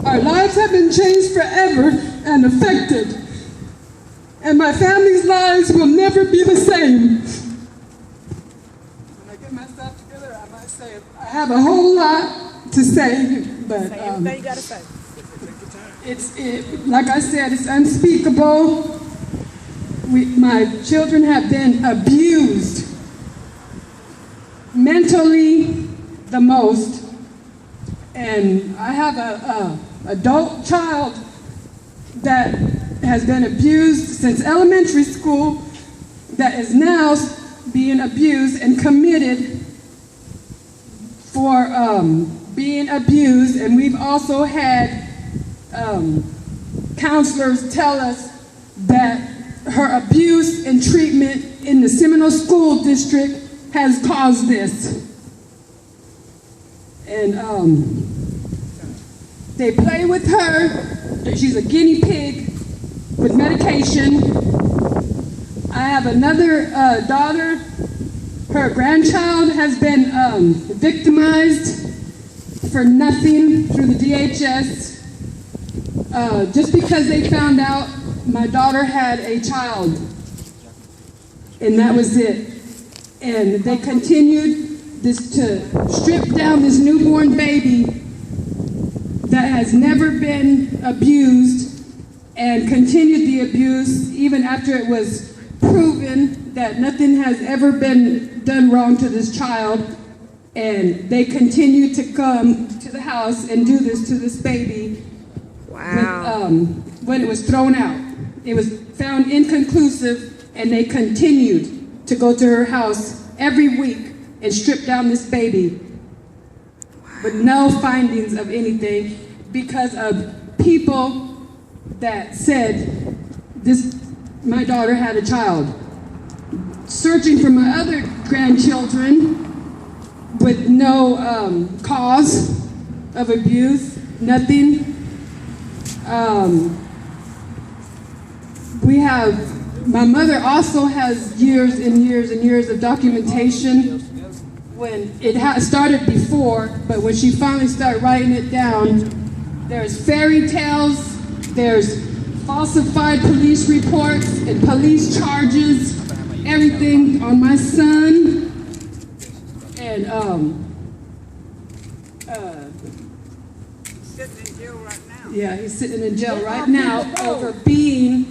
Our lives have been changed forever and affected. And my family's lives will never be the same. When I get myself together, I might say it. I have a whole lot to say, but say everything you gotta say. Like I said, it's unspeakable. My children have been abused mentally the most, and I have a adult child that has been abused since elementary school that is now being abused and committed for being abused. And we've also had counselors tell us that her abuse and treatment in the Seminole School District has caused this. And they play with her. She's a guinea pig with medication. I have another daughter. Her grandchild has been victimized for nothing through the DHS. Just because they found out my daughter had a child, and that was it. And they continued to strip down this newborn baby that has never been abused, and continued the abuse even after it was proven that nothing has ever been done wrong to this child. And they continued to come to the house and do this to this baby. Wow. When it was thrown out. It was found inconclusive, and they continued to go to her house every week and strip down this baby with no findings of anything, because of people that said my daughter had a child. Searching for my other grandchildren with no cause of abuse, nothing. My mother also has years and years and years of documentation when it started before, but when she finally started writing it down, there's fairy tales, there's falsified police reports and police charges, everything on my son. And sitting in jail right now. yeah, he's sitting in jail right now over being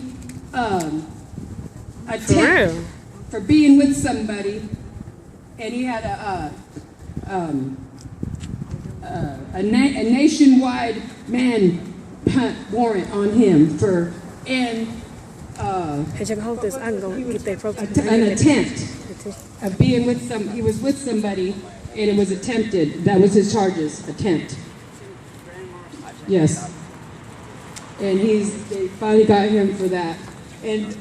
for being with somebody, and he had a nationwide manhunt warrant on him for an attempt of being with he was with somebody, and it was attempted. That was his charges, attempt. Yes. And they finally got him for that. And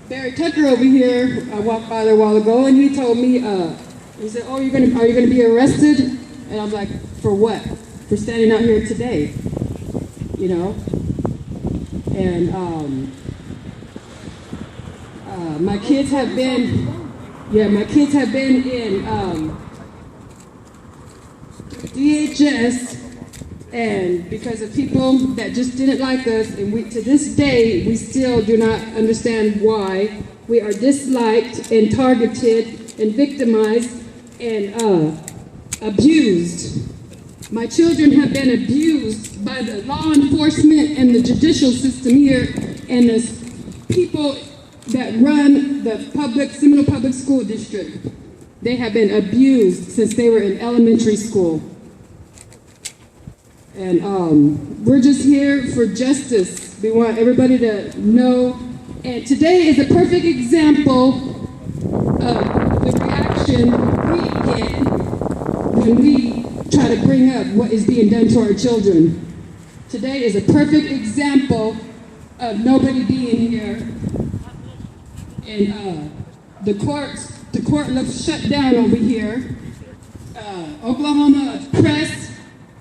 Barry Tucker over here, I walked by there a while ago, and he told me, he said, "Oh, are you gonna be arrested?" And I was like, "For what?" "For standing out here today, you know." And my kids have been in DHS, and because of people that just didn't like us, and to this day, we still do not understand why we are disliked and targeted and victimized and abused. My children have been abused by the law enforcement and the judicial system here, and the people that run the Seminole Public School District. They have been abused since they were in elementary school. And we're just here for justice. We want everybody to know. And today is a perfect example of the reaction we get when we try to bring up what is being done to our children. Today is a perfect example of nobody being here. And the court looks shut down over here. Oklahoma Press,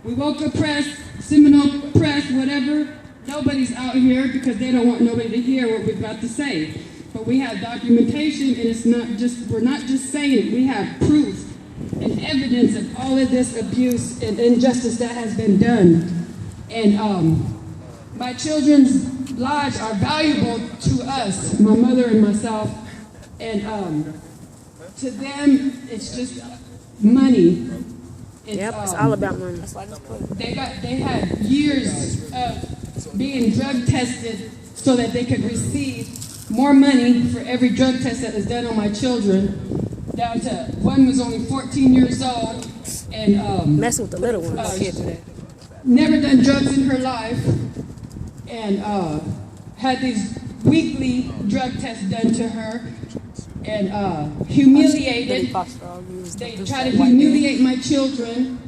Wewoka Press, Seminole Press, whatever, nobody's out here because they don't want nobody to hear what we've got to say. But we have documentation, and we're not just saying it, we have proof and evidence of all of this abuse and injustice that has been done. And my children's lives are valuable to us, my mother and myself. And to them, it's just money. It's all about money. They had years of being drug tested so that they could receive more money for every drug test that was done on my children. Down to one was only 14 years old and messing with the little ones. Never done drugs in her life, and had these weekly drug tests done to her, and humiliated. They try to humiliate my children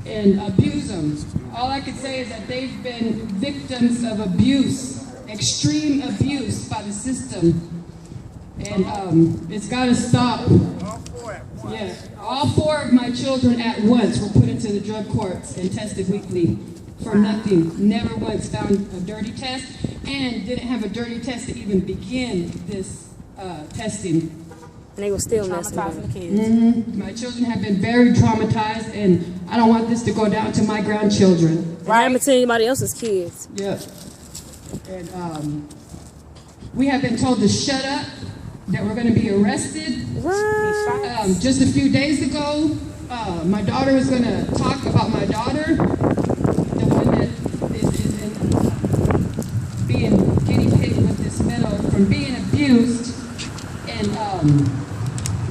and abuse them. All I could say is that they've been victims of abuse, extreme abuse by the system. And it's got to stop. Yeah, all 4 of my children at once were put into the drug courts and tested weekly for nothing. Never once found a dirty test, and didn't have a dirty test to even begin this testing. And they were still messing with the kids. Mm-hmm. My children have been very traumatized, and I don't want this to go down to my grandchildren. Right? Haven't to anybody else's kids. Yeah. And we have been told to shut up, that we're going to be arrested. What? Just a few days ago, my daughter was going to talk about my daughter, the one that is in, being guinea pig with this metal from being abused. And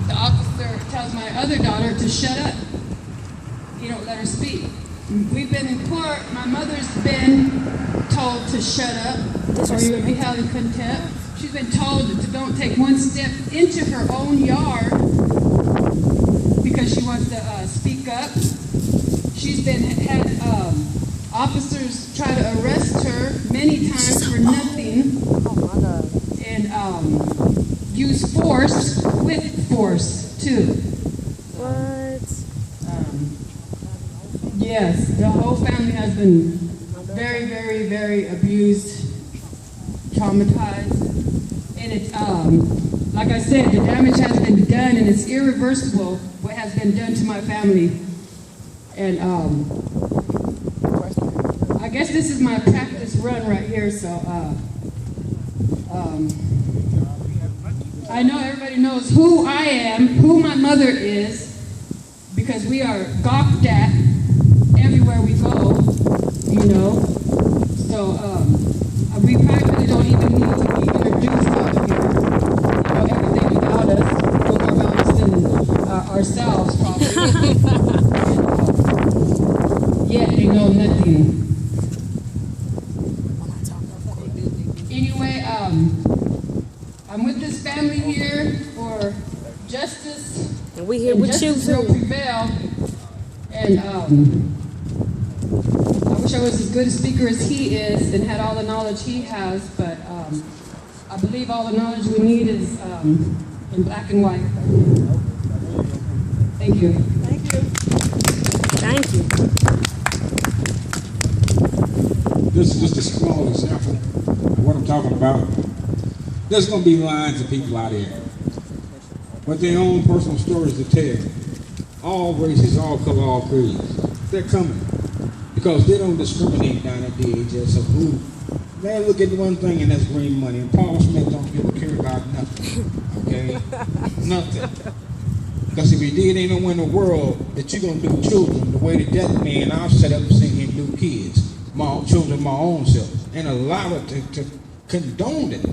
the officer tells my other daughter to shut up. He don't let her speak. We've been in court. My mother's been told to shut up, or you would be held in contempt. She's been told to don't take one step into her own yard because she wants to speak up. She's had officers try to arrest her many times for nothing. Oh my God. And use force with force too. What? Yes, the whole family has been very, very, very abused, traumatized. And it's, like I said, the damage has been done, and it's irreversible what has been done to my family. And I guess this is my practice run right here, so I know everybody knows who I am, who my mother is, because we are gawked at everywhere we go, you know. So we practically don't even need to be introduced out here. You know everything about us. We'll know about us in ourselves, probably. Yet they know nothing. Anyway, I'm with this family here for justice. And we here with you too. Will prevail. And I wish I was as good a speaker as he is and had all the knowledge he has, but I believe all the knowledge we need is in black and white. Thank you. Thank you. Thank you. This is just a small example of what I'm talking about. There's going to be lines of people out here with their own personal stories to tell. All races, all color, all creeds. They're coming because they don't discriminate down at DHS of who. They look at one thing and that's green money. And Paul Smith don't give a care about nothing. Okay? Nothing. Because if he did, ain't nowhere in the world that you're going to do children the way that that man I've set up and seen him do kids. My children, my own self. And allow it to condone it.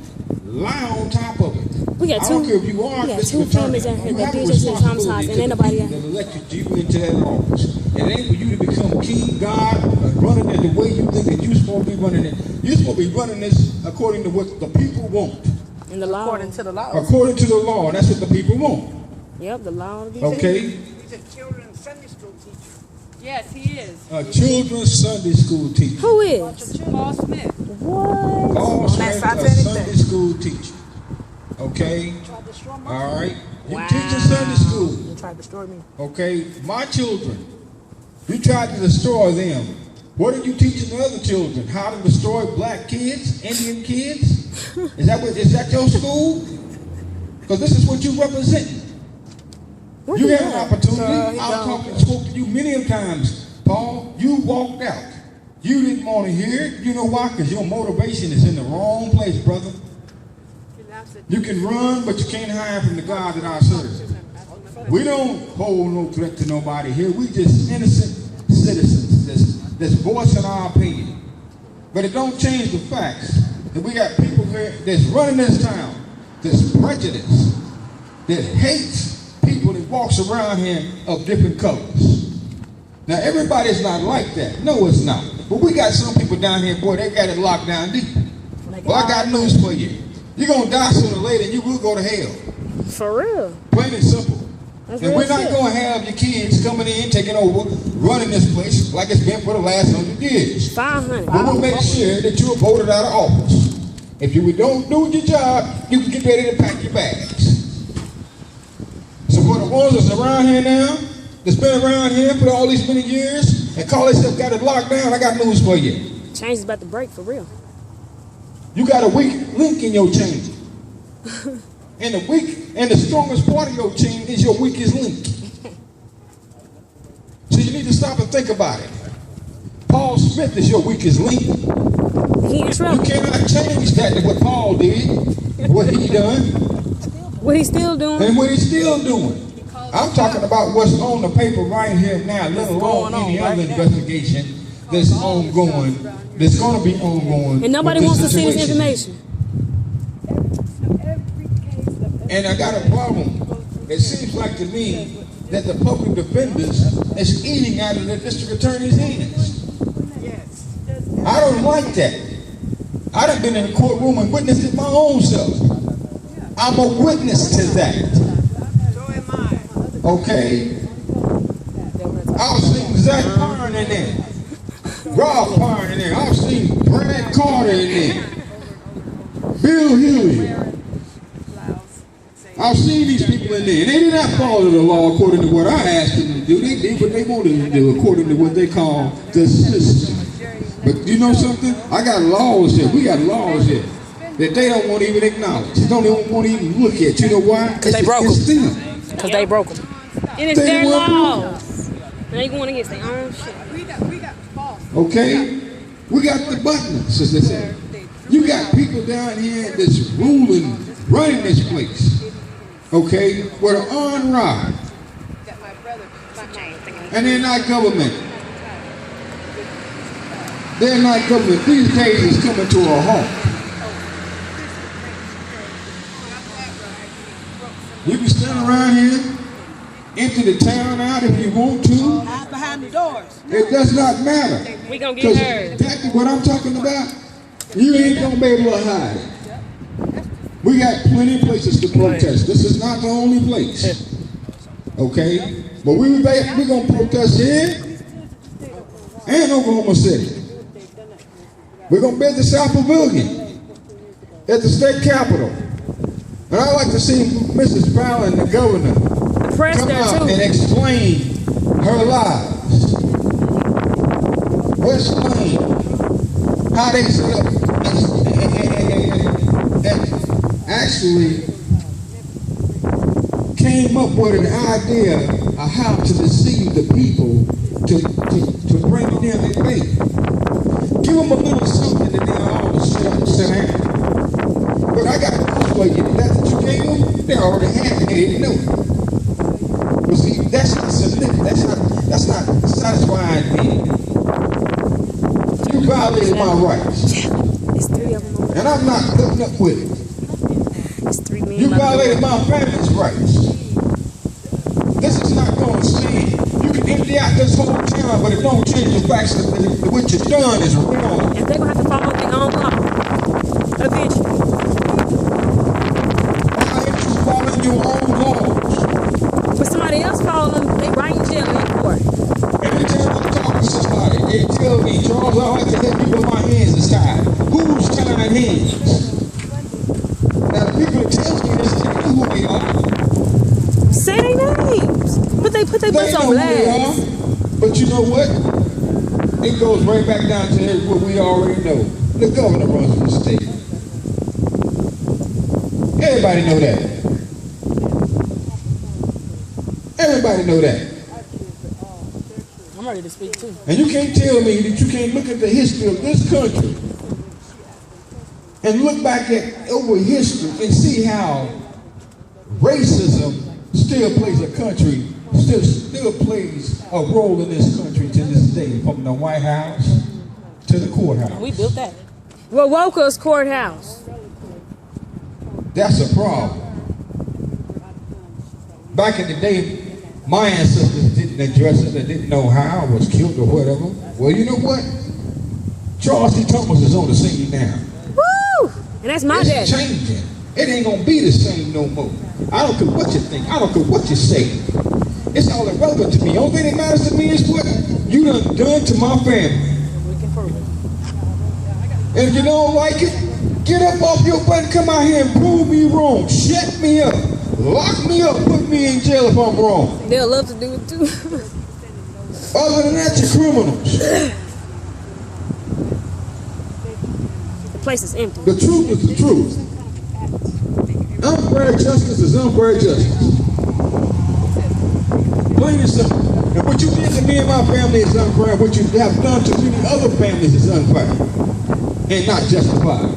Lie on top of it. We got I don't care if you are. We got two families out here that DHS been traumatized, and ain't nobody out here. That elected you into that office. It ain't for you to become king, God, running it the way you think that you're supposed to be running it. You're supposed to be running this according to what the people want. And the law. According to the law. According to the law. That's what the people want. Yep, the law. Okay? He's a children's Sunday school teacher. Yes, he is. A children's Sunday school teacher. Who is? Paul Smith. What? Paul Smith, a Sunday school teacher. Okay? Tried to destroy my All right? You Wow. teach in Sunday school. You tried to destroy me. Okay? My children. You tried to destroy them. What are you teaching the other children? How to destroy black kids, Indian kids? Is that your school? Because this is what you represent. You had an opportunity. I've spoke to you many times, Paul. You walked out. You didn't want to hear it. You know why? Because your motivation is in the wrong place, brother. You can run, but you can't hide from the God that I serve. We don't hold no threat to nobody here. We just innocent citizens that's voicing our opinion. But it don't change the facts that we got people here that's running this town, that's prejudiced, that hates people that walks around here of different colors. Now everybody's not like that. No, it's not. But we got some people down here, boy, they got it locked down deep. Well, I got news for you. You're going to die sooner or later and you will go to hell. For real. Plain and simple. That's And we're not going to have your kids coming in, taking over, running this place like it's been for the last 100 years. 500. We will make sure that you are voted out of office. If you don't do your job, you can get ready to pack your bags. So for the ones that's around here now, that's been around here for all these many years, and call themselves got it locked down, I got news for you. Change is about to break for real. You got a weak link in your chain. And the strongest part of your chain is your weakest link. So you need to stop and think about it. Paul Smith is your weakest link. He in You trouble. cannot change that to what Paul did, what he done, What he still doing? and what he's still doing. I'm talking about what's on the paper right here now, let alone any other investigation that's ongoing, that's going to be ongoing. And nobody with wants to see this situation. information. And I got a problem. It seems like to me that the public defenders is eating out of the district attorney's hands. I don't like that. I done been in the courtroom and witnessed it my own self. I'm a witness to that. So am I. Okay? I've seen Zach Parn in there. Rob Parn in there. I've seen Brad Carter in there. Bill Huey. I've seen these people in there, and they did not follow the law according to what I asked them to do. They did what they wanted to do according to what they call the system. But you know something? I got laws here. We got laws here that they don't want to even acknowledge. They don't even want to even look at. You know why? Because they broke It's them. them. Because they broke them. And it's They their were broke. laws. And they going against their own shit. We got false. Okay? We got the buttons, as they say. You got people down here that's ruling, running this place. Okay? With an iron rod. And they're not government. They're not government. These days is coming to a halt. You can stand around here, empty the town out if you want to. Hide behind the doors. It does not matter. We gonna get Because heard. exactly what I'm talking about, you ain't gonna be able to hide it. We got plenty of places to protest. This is not the only place. Okay? But we're gonna protest here and Oklahoma City. We're gonna build the South Pavilion at the state capitol. And I'd like to see Mrs. Fallon, the governor, The press come there out and too. explain her lies. Explain how they set up and actually came up with an idea of how to deceive the people to bring them their faith. Give them a little something that they all sit down. But I got to for you. That's what you gave them. They already had it. They didn't know it. But see, that's not significant. That's not satisfying me. You violated my rights, It's 3 of them. and I'm not putting up with it. It's 3 men. You by the violated door. my family's rights. This is not going to stand. You can empty out this whole town, but it don't change the facts that what you've done is wrong. And they're gonna have to follow their own law. Eventually. Why aren't you following your own laws? But somebody else follow them, they right in jail and in court. Every time I talk to somebody, they tell me, Charles, I like to help you with my hands is tied. Who's tying hands? Now, the people that tell me this, they know who they are. Say their names. But they put their They butts know on who they blast. are. But you know what? It goes right back down to what we already know. The governor runs the state. Everybody know that. Everybody know that. I'm ready to speak too. And you can't tell me that you can't look at the history of this country and look back at over history and see how racism still plays still plays a role in this country to this day, from the White House to the courthouse. We built that. Well, Woker's courthouse. That's a problem. Back in the day, my ancestors didn't address it. They didn't know how I was killed or whatever. Well, you know what? Charles C. Thomas is on the scene now. Woo! And that's my dad. It's changing. It ain't gonna be the same no more. I don't care what you think. I don't care what you say. It's all irrelevant to me. The only thing that matters to me is what you done to my family. And if you don't like it, get up off your butt and come out here and prove me wrong. Shut me up. Lock me up. Put me in jail if I'm wrong. They'll love to do it too. Other than that, you're criminals. The place is empty. The truth is the truth. Unfair justice is unfair justice. Plain and simple. And what you did to me and my family is unfair. What you have done to many other families is unfair and not justified.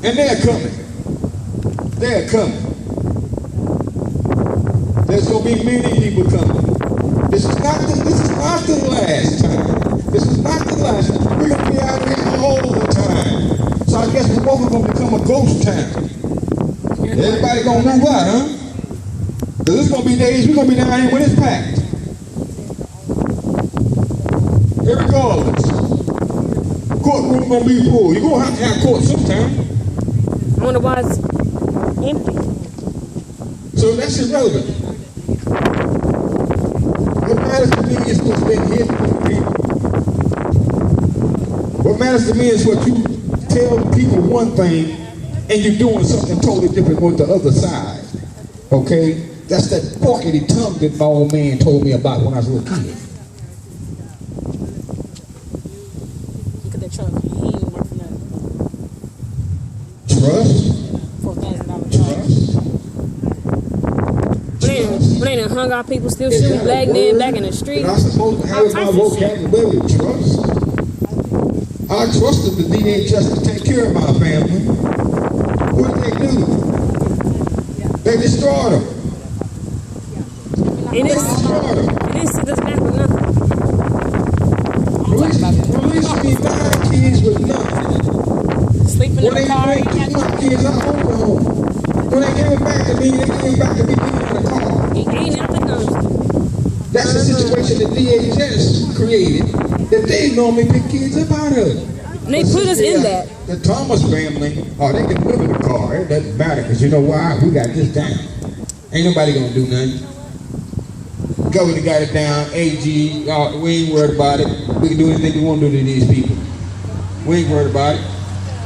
And they're coming. They're coming. There's going to be many people coming. This is not the last time. This is not the last time. We're going to be out here all the time. So I guess we're both going to become a ghost town. Everybody going to move out, huh? Because there's going to be days we're going to be down here when it's packed. Irregardless. Courtroom going to be full. You're going to have court sometime. I wonder why it's empty. So that's irrelevant. What matters to me is what's been hidden from people. What matters to me is what you tell people one thing and you're doing something totally different with the other side. Okay? That's that forkedy tongue that my old man told me about when I was a little kid. Look at that truck. He ain't worth nothing. Trust. $4,000 truck. When they done hung our people still shooting black men back in the street. And I'm supposed to have my vocabulary trust. I trusted the DHS to take care of my family. What did they do? They destroyed them. And this doesn't happen for nothing. Release me 9 kids with nothing. Sleeping in the car. When they took my kids, I owned the home. When they gave it back to me, they gave it back to me in the car. Ain't nothing done. That's the situation that DHS created, that they normally pick kids up out of. And they put us in that. The Thomas family, they can live in the car. It doesn't matter, because you know why? We got this down. Ain't nobody gonna do nothing. Governor got it down. AG, we ain't worried about it. We can do anything we want to do to these people. We ain't worried about it.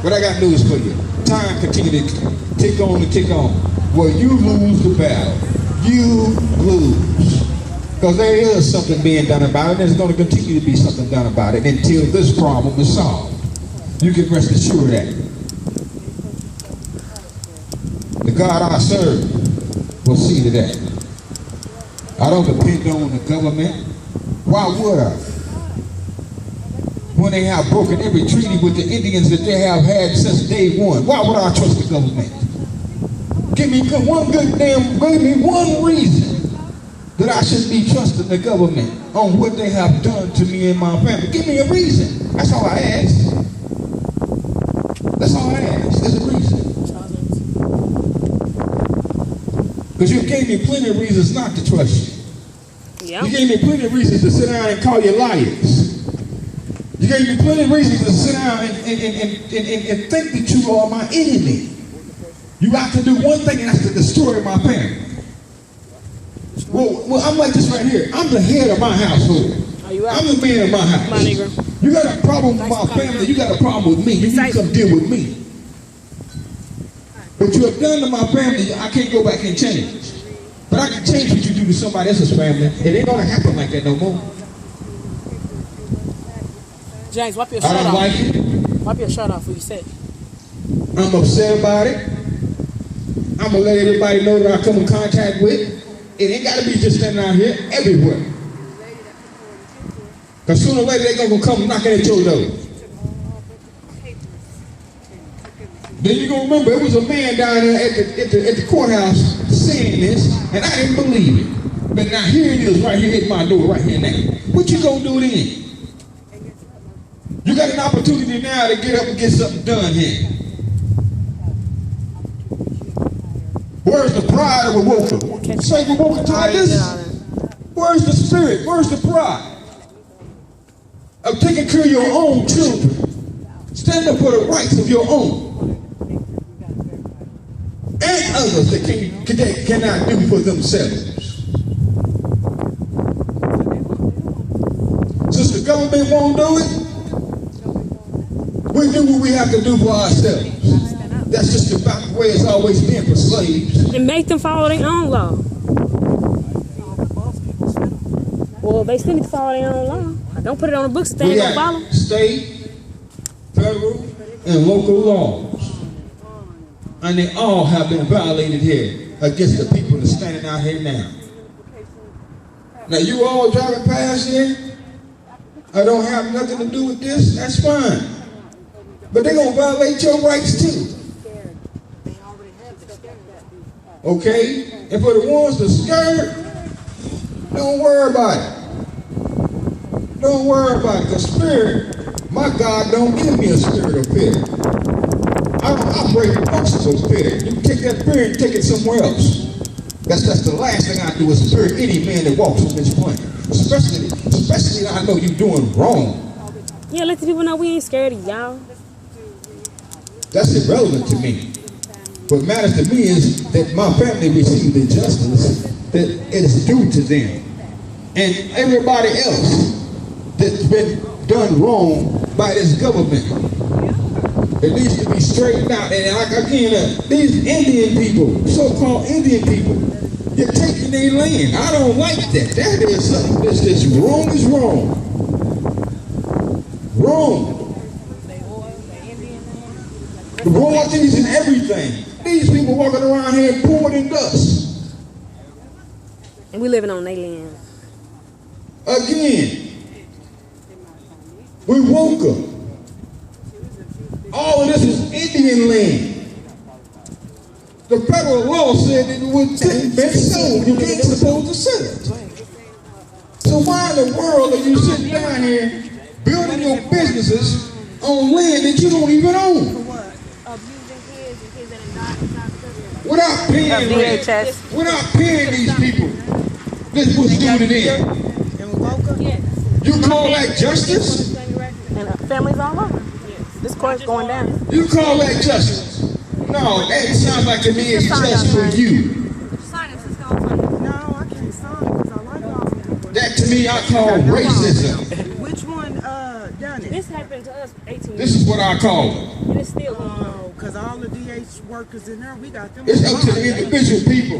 But I got news for you. Time continues to tick on and tick on. Well, you lose the battle. You lose. Because there is something being done about it, and there's going to continue to be something done about it until this problem is solved. You can rest assured that. The God I serve will see to that. I don't depend on the government. Why would I? When they have broken every treaty with the Indians that they have had since day one, why would I trust the government? Give me one reason that I should be trusting the government on what they have done to me and my family. Give me a reason. That's all I ask. That's all I ask. There's a reason. Because you gave me plenty of reasons not to trust you. Yep. You gave me plenty of reasons to sit down and call you liars. You gave me plenty of reasons to sit down and think that you are my enemy. You got to do one thing, and that's to destroy my family. Well, I'm like this right here. I'm the head of my household. I'm the man of my house. My nigga. You got a problem with my family, you got a problem with me. You need to come deal with me. What you have done to my family, I can't go back and change. But I can change what you do to somebody else's family. It ain't gonna happen like that no more. James, wipe your shirt off. I don't like it. Wipe your shirt off when you said. I'm upset about it. I'm gonna let everybody know that I come in contact with. It ain't gotta be just standing out here, everywhere. Because sooner or later they're going to come knocking at your door. Then you're going to remember, it was a man down there at the courthouse saying this, and I didn't believe it. But now here it is right here at my door right here now. What you going to do then? You got an opportunity now to get up and get something done here. Where's the pride of a worker? Say we working toward this. Where's the spirit? Where's the pride of taking care of your own children? Stand up for the rights of your own and others that cannot do for themselves. Since the government won't do it, we do what we have to do for ourselves. That's just about the way it's always been for slaves. And make them follow their own law. Well, they still need to follow their own law. Don't put it on the books if they ain't gonna follow. State, federal, and local laws. And they all have been violated here against the people that's standing out here now. Now you all driving past here, I don't have nothing to do with this, that's fine. But they're going to violate your rights too. Okay? And for the ones that's scared, don't worry about it. Don't worry about it, because spirit, my God don't give me a spirit of fear. I don't operate in functions of fear. You can take that fear and take it somewhere else. That's the last thing I do is fear any man that walks on this planet. Especially I know you're doing wrong. Yeah, let the people know we ain't scared of y'all. That's irrelevant to me. What matters to me is that my family received the justice that it is due to them. And everybody else that's been done wrong by this government. It needs to be straightened out. And again, these Indian people, so-called Indian people, you're taking their land. I don't like that. That is something that's wrong is wrong. Wrong. The royalties and everything. These people walking around here poor than dust. And we living on their land. Again, we woke up. All of this is Indian land. The federal law said that it was been sold. You ain't supposed to sell it. So why in the world are you sitting down here building your businesses on land that you don't even own? Without paying DHS. Without paying these people, this was due to them. You call that justice? And families all over. This court's going down. You call that justice? No, that sounds like to me it's just for you. No, I can't sign because I like all people. That to me I call racism. Which one done it? This happened to us 18 This is what I call it. and it's still going on. Oh, because all the DH workers in there, we got them. It's up to the individual people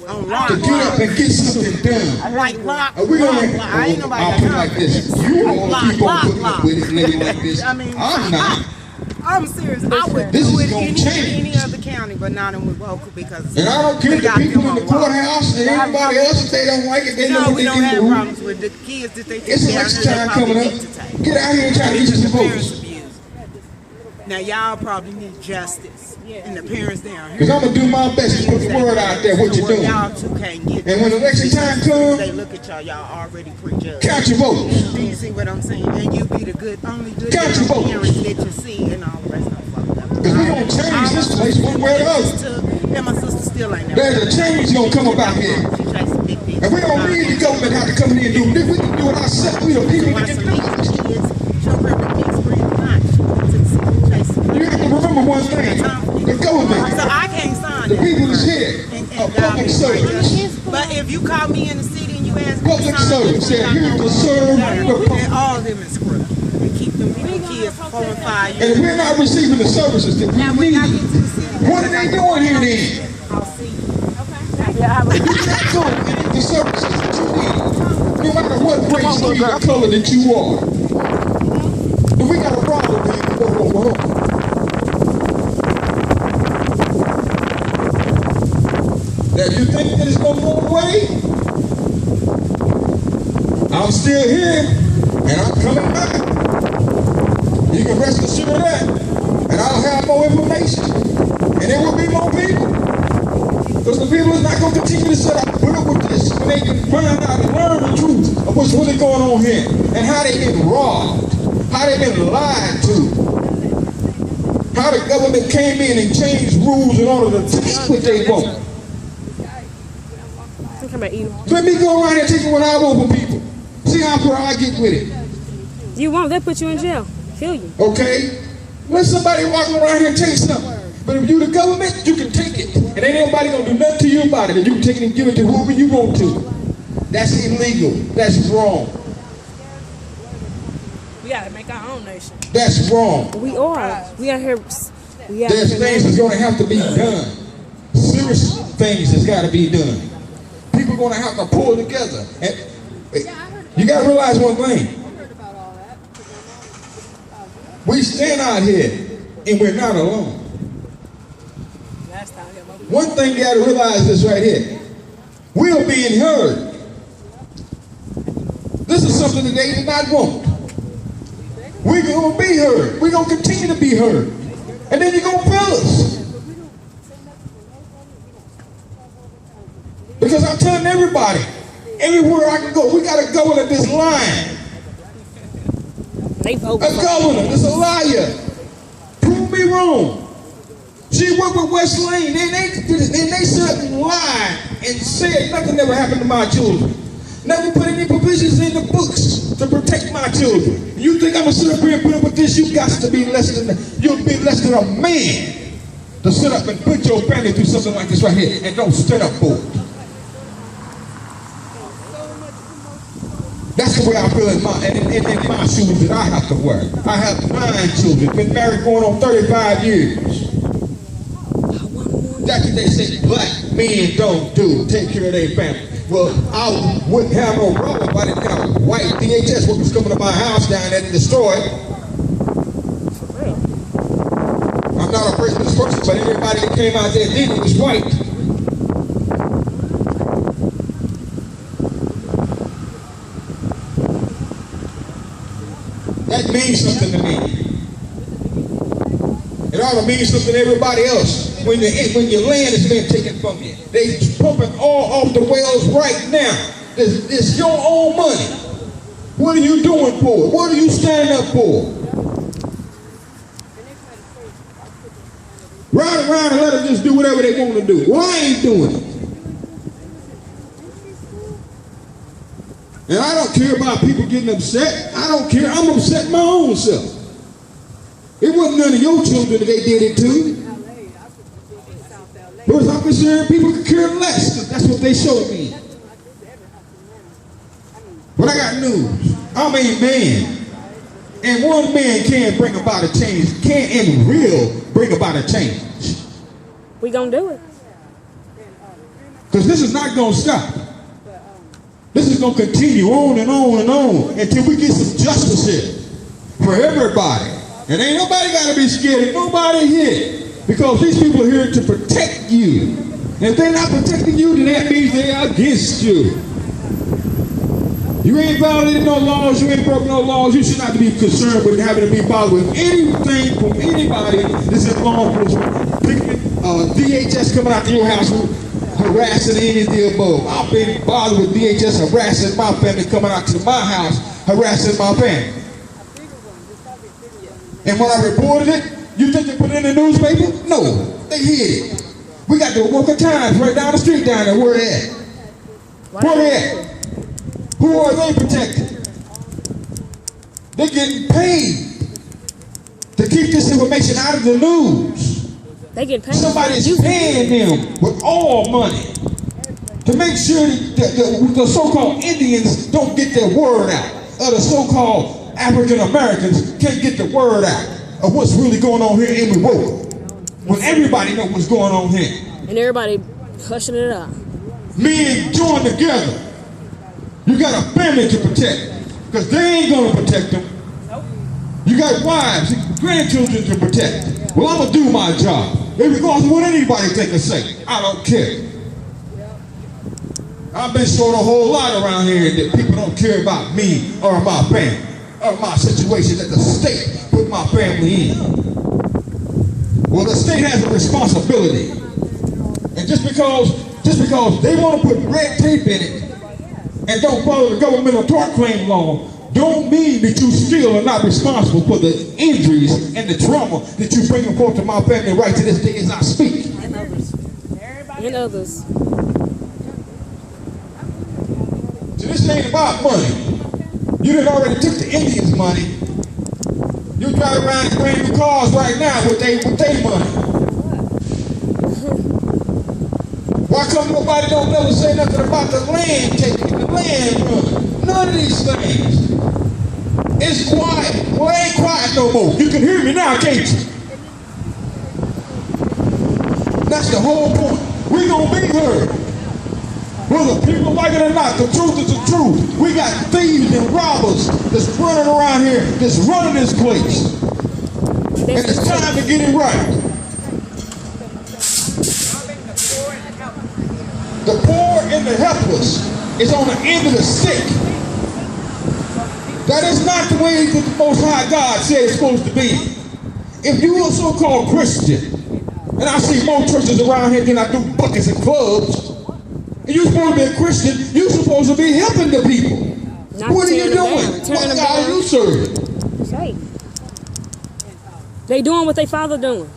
On to get up and get something done. Like lock. Are we gonna? I ain't nobody I'll put it like this. You all keep on putting up with it, living like this. I mean, I'm not. I'm serious. I would This do is it gonna in change. any other county, but not in Wewoka because. And I don't care we the got people them in the on lock. courthouse and everybody else, if they don't like it, they know No, what we they don't can have do. problems with the kids that they take It's care of. election They time probably coming up. need to take. Get out here and try to get It's you some just parents votes. abuse. Now y'all probably need justice, and the parents down here. Because I'm going to do my best to put the word out there, what you're doing. Y'all too can't get. And when election time comes, They look at y'all already prejudged. count your votes. Do you see what I'm saying? And you be the only good Count your votes. parents that you see, and all the rest of them fucked up. Because we're going to change this place one way or the other. And my sister still ain't never. There's a change going to come about here. She tries to big this. And we don't need the government to have to come in and do it. We can do it ourselves. We the people that can do it. You have to remember one thing. The government, So I can't sign the it. people that's here, are public servants. But if you call me in the city and you ask me Public to sign servants said here to serve the public. all of them is crooked. And keep them kids for 4 and 5 And years. if we're not receiving the services that we Now when I get need, to the city, what are they doing here then? I'll see you. If you're not doing any of the services that you need, no matter what race, creed, or color that you are, then we got a problem here. Whoa. Now, you think that it's going to go away? I'm still here. And I'm coming back. You can rest assured of that. And I'll have more information. And there will be more people. Because the people is not going to continue to sit up and put up with this when they can find out and learn the truth of what's really going on here. And how they've been robbed. How they've been lied to. How the government came in and changed rules in order to take what they want. Let me go around and take what I want from people. See how far I get with it. You won't. They'll put you in jail. Kill you. Okay? Let somebody walk around here and take something. But if you the government, you can take it. And ain't nobody gonna do nothing to you about it. And you can take it and give it to whoever you want to. That's illegal. That's wrong. We gotta make our own nation. That's wrong. We are. We are here. There's things that's gonna have to be done. Serious things that's gotta be done. People gonna have to pull together. And you gotta realize one thing. We stand out here and we're not alone. One thing you gotta realize is right here. We're being heard. This is something that they did not want. We're gonna be heard. We're gonna continue to be heard. And then you're gonna feel us. Because I'm telling everybody, everywhere I can go, we got a governor that's lying. A governor that's a liar. Prove me wrong. She worked with West Lane, and they sat and lied and said nothing ever happened to my children. Never put any provisions in the books to protect my children. You think I'm gonna sit up here and put up with this? You'll be less than a man to sit up and put your family through something like this right here and don't stand up for it. That's the way I feel in my shoes that I have to wear. I have 9 children, been married going on 35 years. That's what they say black men don't do, take care of their family. Well, I wouldn't have no problem if I didn't have white DHS workers coming to my house down there to destroy it. I'm not a racist person, but everybody that came out there did it was white. That means something to me. It ought to mean something to everybody else. When your land is being taken from you, they pumping all off the wells right now. It's your own money. What are you doing for it? What are you standing up for? Ride around and let them just do whatever they want to do. Well, I ain't doing it. And I don't care about people getting upset. I don't care. I'm upset my own self. It wasn't none of your children that they did it to. But as I'm concerned, people could care less, because that's what they showed me. But I got news. I'm a man. And one man can bring about a change, can and will bring about a change. We gonna do it. Because this is not gonna stop. This is gonna continue on and on and on until we get some justice here for everybody. And ain't nobody gotta be scared of nobody here. Because these people are here to protect you. And if they're not protecting you, then that means they're against you. You ain't violated no laws, you ain't broken no laws, you should not be concerned with having to be bothered with anything from anybody that's in law enforcement. DHS coming out to your house harassing any of the above. I've been bothered with DHS harassing my family, coming out to my house harassing my family. And when I reported it, you think they put it in the newspaper? No, they hid it. We got the Walker Times right down the street down there. Where they at? Where they at? Who are they protecting? They're getting paid to keep this information out of the news. They get paid. Somebody's paying them with all money to make sure that the so-called Indians don't get their word out, or the so-called African Americans can't get the word out of what's really going on here in Milwaukee, when everybody knows what's going on here. And everybody hushing it up. Men join together. You got a family to protect, because they ain't gonna protect them. You got wives and grandchildren to protect. Well, I'm gonna do my job. Regardless of what anybody think or say, I don't care. I've been showing a whole lot around here that people don't care about me or my family. of my situation that the state put my family in. Well, the state has a responsibility. And just because they want to put red tape in it and don't follow the governmental tort claim law, don't mean that you still are not responsible for the injuries and the trauma that you bring forth to my family right to this day as I speak. And others. So this ain't about money. You done already took the Indians' money. You drive around in brand new cars right now with their money. Why come nobody don't never say nothing about the land taking, the land run? None of these things. It's quiet. Well, it ain't quiet no more. You can hear me now, can't you? That's the whole point. We're going to be heard. Whether people like it or not, the truth is the truth. We got thieves and robbers that's running around here, that's running this place. And it's time to get it right. The poor and the helpless is on the end of the stick. That is not the way that the Most High God said it's supposed to be. If you are a so-called Christian, and I see more churches around here than I do buckets and clubs, and you're supposed to be a Christian, you're supposed to be helping the people. What are you doing? What God are you serving? Say. They doing what they father doing.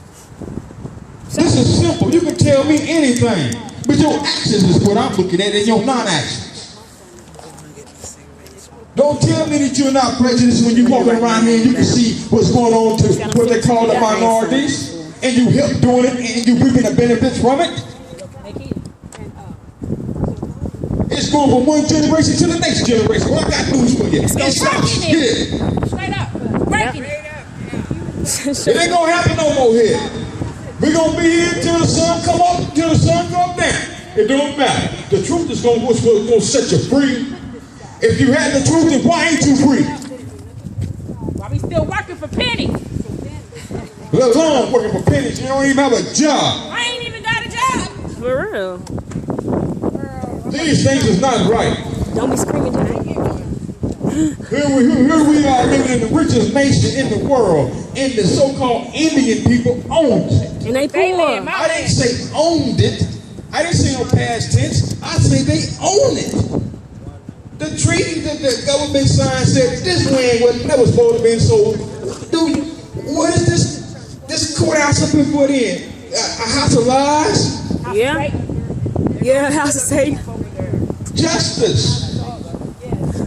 This is simple. You can tell me anything, but your actions is what I'm looking at and your non-actions. Don't tell me that you're not prejudiced when you're walking around here and you can see what's going on to what they call the minorities, and you help doing it and you reaping the benefits from it. It's going from one generation to the next generation. Well, I got news for you. It's stops here. Straight up. Breaking it. It ain't going to happen no more here. We're going to be here until the sun come up, until the sun come down. It don't matter. The truth is going to set you free. If you had the truth, then why ain't you free? Why we still working for pennies? Let alone working for pennies. You don't even have a job. I ain't even got a job. For real. These things is not right. Don't be screaming tonight. Here we are living in the richest nation in the world, and the so-called Indian people owned it. And they poor. I didn't say owned it. I didn't say no past tense. I say they own it. The treaty that the government signed said this land was never supposed to be sold. Dude, what is this? This courthouse up here put in? A house of lies? Yeah. Yeah, house of safe. Justice.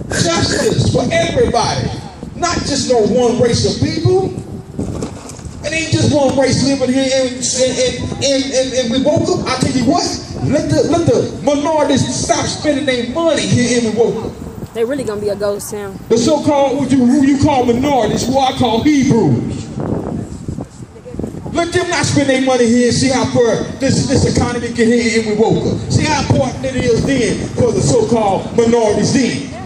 Justice for everybody. Not just no one race of people. It ain't just one race living here and we woke up. I tell you what, let the minorities stop spending their money here and we woke up. They really gonna be a ghost town. The so-called, who you call minorities, who I call Hebrews. Let them not spend their money here and see how far this economy get here and we woke up. See how important it is then for the so-called minorities then.